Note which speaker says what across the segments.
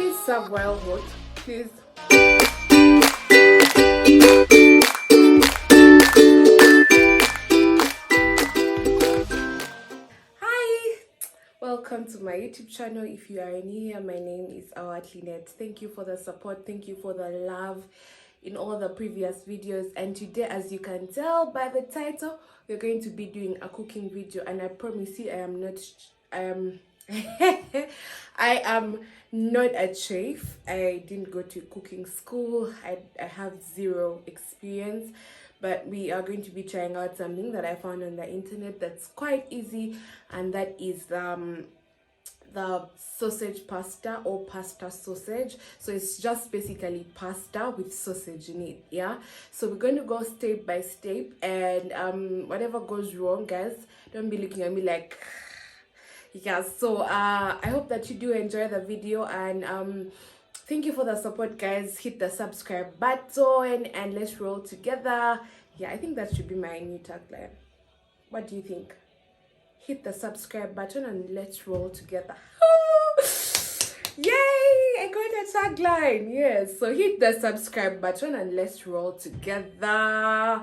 Speaker 1: Please serve while hot, please. Hi, welcome to my YouTube channel. If you are new here, my name is Awat Lynette. Thank you for the support, thank you for the love in all the previous videos. And today, as you can tell by the title, we're going to be doing a cooking video, and I promise you I am not a chef. I didn't go to cooking school. I have zero experience, but we are going to be trying out something that I found on the internet that's quite easy, and that is the sausage pasta, or pasta sausage. So it's just basically pasta with sausage in it. Yeah, so we're going to go step by step, and whatever goes wrong, guys, don't be looking at me like yeah. So I hope that you do enjoy the video, and thank you for the support, guys. Hit the subscribe button and let's roll together. Yeah, I think that should be my new tagline. What do you think? Hit the subscribe button and let's roll together. Yay, I got a tagline. Yes, so hit the subscribe button and let's roll together.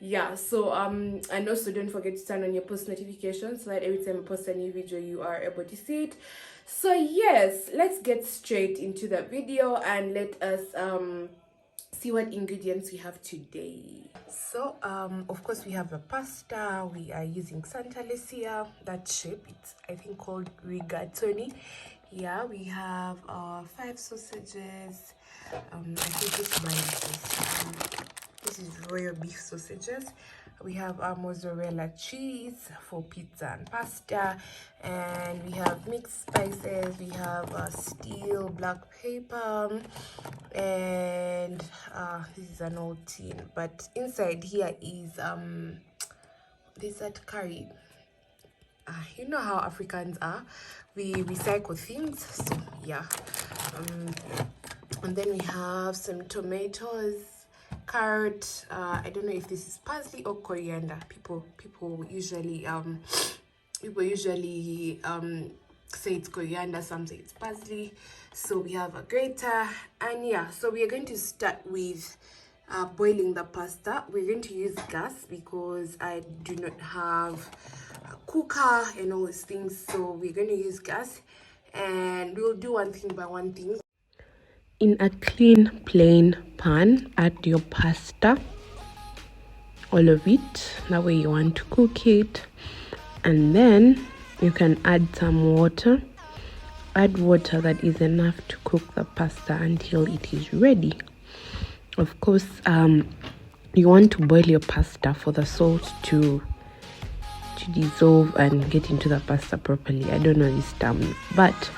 Speaker 1: Yeah, so and also don't forget to turn on your post notifications so that every time I post a new video you are able to see it. So yes, let's get straight into the video and let us see what ingredients we have today. So of course we have the pasta. We are using Santa Lucia, that shape. It's I think called rigatoni. Yeah, we have 5 sausages. I think this is royal beef sausages. We have mozzarella cheese for pizza and pasta, and we have mixed spices. We have steel black pepper, and this is an old tin, but inside here is there's that curry. You know how Africans are, we recycle things. So yeah, and then we have some tomatoes, carrot. I don't know if this is parsley or coriander. People usually say it's coriander, some say it's parsley. So we have a grater, and yeah, so we are going to start with boiling the pasta. We're going to use gas because I do not have a cooker and all these things, so we're going to use gas, and we'll do one thing by one thing. In a clean plain pan, add your pasta, all of it the way you want to cook it, and then you can add some water. Add water that is enough to cook the pasta until it is ready. Of course, you want to boil your pasta for the salt to dissolve and get into the pasta properly. I don't know these terms, but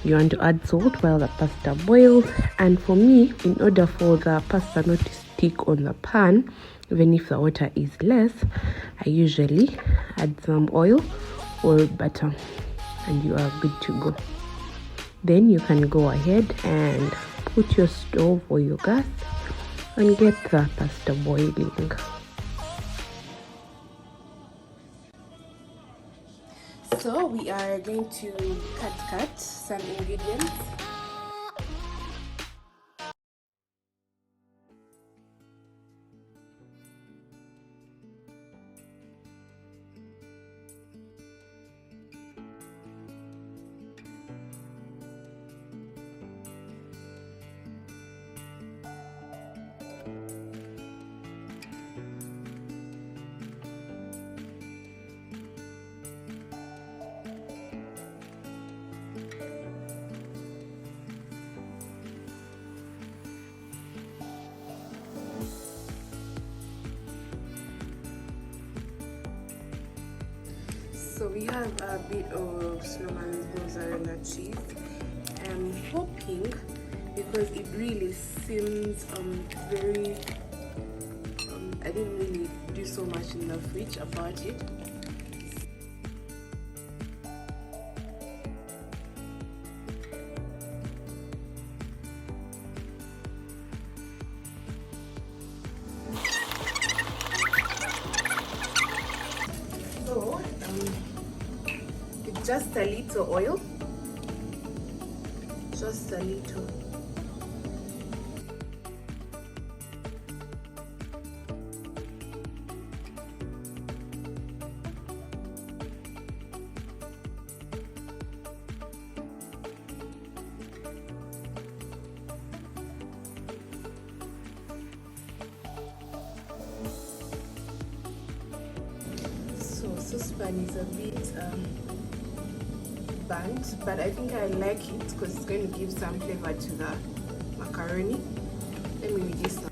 Speaker 1: you want to add salt while the pasta boils. And for me, in order for the pasta not to stick on the pan, even if the water is less, I usually add some oil or butter, and you are good to go. Then you can go ahead and put your stove or your gas and get the pasta boiling. So we are going to cut some ingredients. So we have a bit of snowman's mozzarella cheese. I'm hoping, because it really seems very I didn't really do so much in the fridge about it. So just a little oil, just a little. Saucepan is a bit burnt, but I think I like it because it's going to give some flavor to the macaroni. Let me reduce that.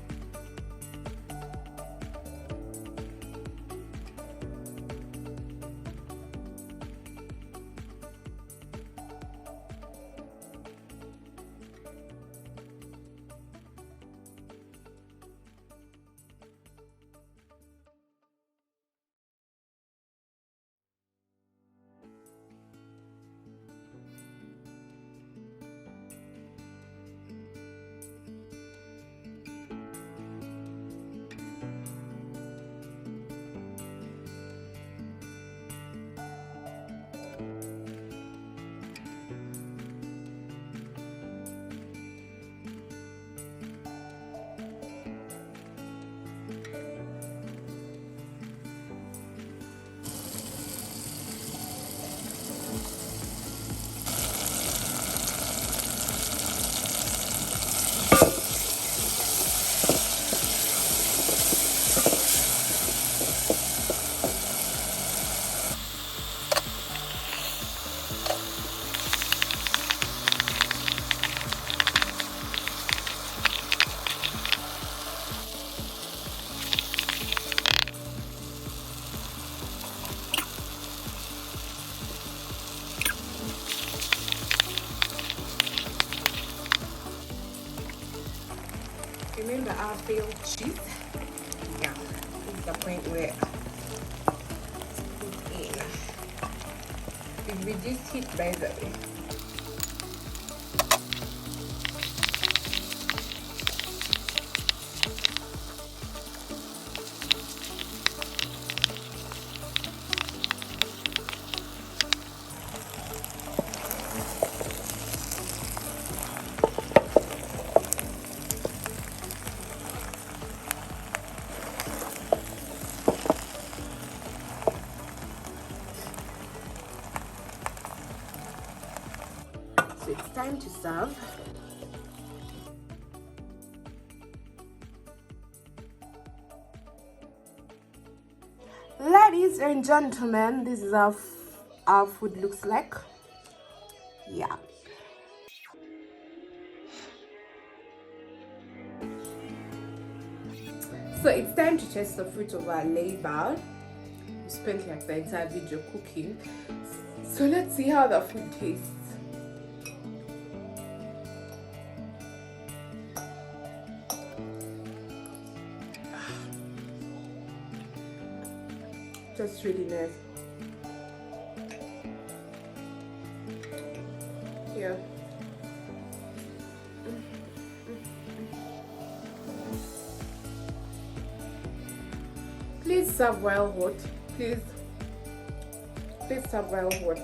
Speaker 1: Remember our failed cheese? Yeah, this is the point where put in. We've reduced heat by the way. So it's time to serve. Ladies and gentlemen, this is how our food looks like. Yeah. So it's time to test the fruit of our labor. We spent like the entire video cooking. So let's see how the food tastes. Just really nice. Yeah. Please serve while hot. Please serve while hot.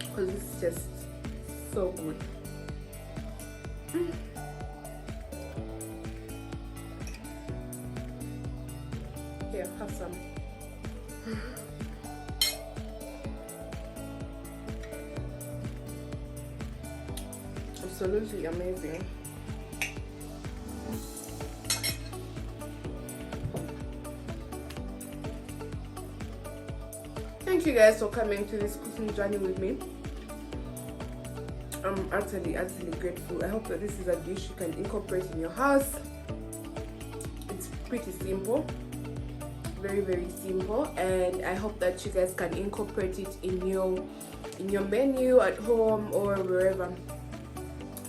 Speaker 1: Because this is just so good. Here, have some. Absolutely amazing. Thank you guys for coming to this cooking journey with me. I'm utterly grateful. I hope that this is a dish you can incorporate in your house. It's pretty simple, very simple, and I hope that you guys can incorporate it in your menu at home or wherever.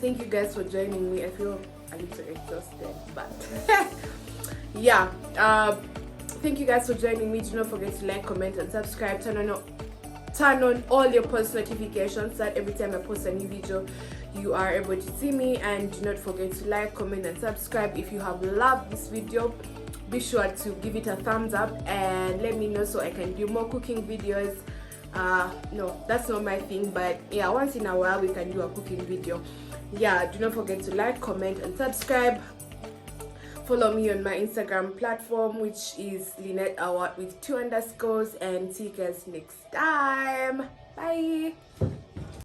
Speaker 1: Thank you guys for joining me. I feel a little exhausted, but yeah. Thank you guys for joining me. Do not forget to like, comment, and subscribe. Turn on all your post notifications so that every time I post a new video, you are able to see me. And do not forget to like, comment, and subscribe. If you have loved this video, be sure to give it a thumbs up and let me know so I can do more cooking videos No, that's not my thing, but yeah, once in a while we can do a cooking video. Yeah, do not forget to like, comment and subscribe. Follow me on my Instagram platform, which is Lynette Awat with 2 underscores, and see you guys next time. Bye.